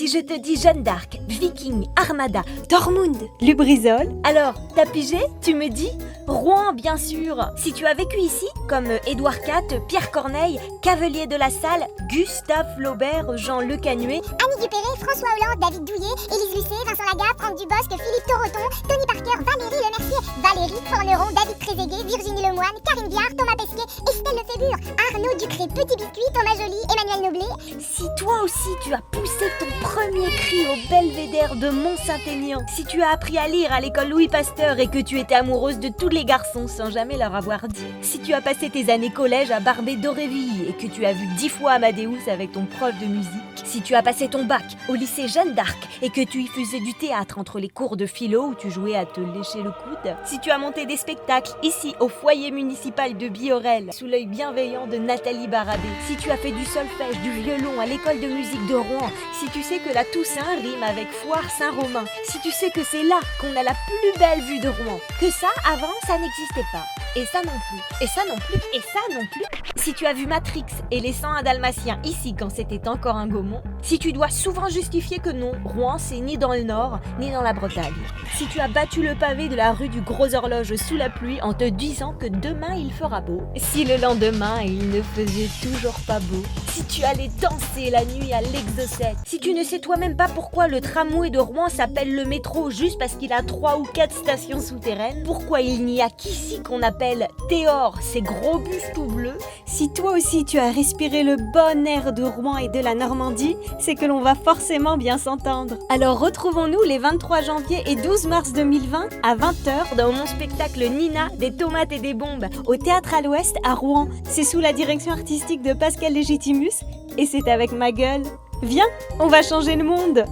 Si je te dis Jeanne d'Arc, Viking, Armada, Tormund, Lubrizol. alors, t'as pigé? Tu me dis? Rouen, bien sûr. Si tu as vécu ici, comme Édouard IV, Pierre Corneille, Cavelier de la Salle, Gustave Flaubert, Jean Le Canuet, Annie Dupéré, François Hollande, David Douillet, Élise Lucet, Vincent Lagaffe, Franck Dubosc, Philippe Torreton, Tony Parker, Valérie Lemercier, Valérie Forneron, David Trezeguet, Virginie Lemoine, Karine Viard, Thomas Pesquet, Estelle Lefébure, Arnaud Ducré, Petit Biscuit, Thomas Joly, Emmanuel Noblet. si toi aussi tu as poussé ton premier cri au belvédère de Mont-Saint-Aignan, si tu as appris à lire à l'école Louis Pasteur et que tu étais amoureuse de tous les garçons sans jamais leur avoir dit, si tu as passé tes années collège à Barbé d'Aurevilly et que tu as vu 10 fois Amadeus avec ton prof de musique, si tu as passé ton bac au lycée Jeanne d'Arc et que tu y faisais du théâtre entre les cours de philo où tu jouais à te lécher le coude, si tu as monté des spectacles ici au foyer municipal de Biorel sous l'œil bienveillant de Nathalie Barabé, si tu as fait du solfège, du violon à l'école de musique de Rouen, si tu sais que la Toussaint rime avec Foire Saint-Romain, si tu sais que c'est là qu'on a la plus belle vue de Rouen, que ça, avant, ça n'existait pas. Et ça non plus, et ça non plus, et ça non plus. Si tu as vu Matrix et les 101 Dalmatiens ici quand c'était encore un Gaumont, si tu dois souvent justifier que non, Rouen c'est ni dans le Nord, ni dans la Bretagne. Si tu as battu le pavé de la rue du Gros Horloge sous la pluie en te disant que demain il fera beau, si le lendemain il ne faisait toujours pas beau, si tu allais danser la nuit à l'Exocet, si tu ne sais toi-même pas pourquoi le tramway de Rouen s'appelle le métro juste parce qu'il a 3 ou 4 stations souterraines, pourquoi il n'y a qu'ici qu'on appelle Théor, ces gros bus tout bleus. Si toi aussi tu as respiré le bon air de Rouen et de la Normandie, c'est que l'on va forcément bien s'entendre. Alors retrouvons-nous les 23 janvier et 12 mars 2020 à 20h Dans mon spectacle Nina, des tomates et des bombes. au Théâtre à l'Ouest à Rouen. C'est sous la direction artistique de Pascal Légitimus et c'est avec ma gueule. Viens, on va changer le monde!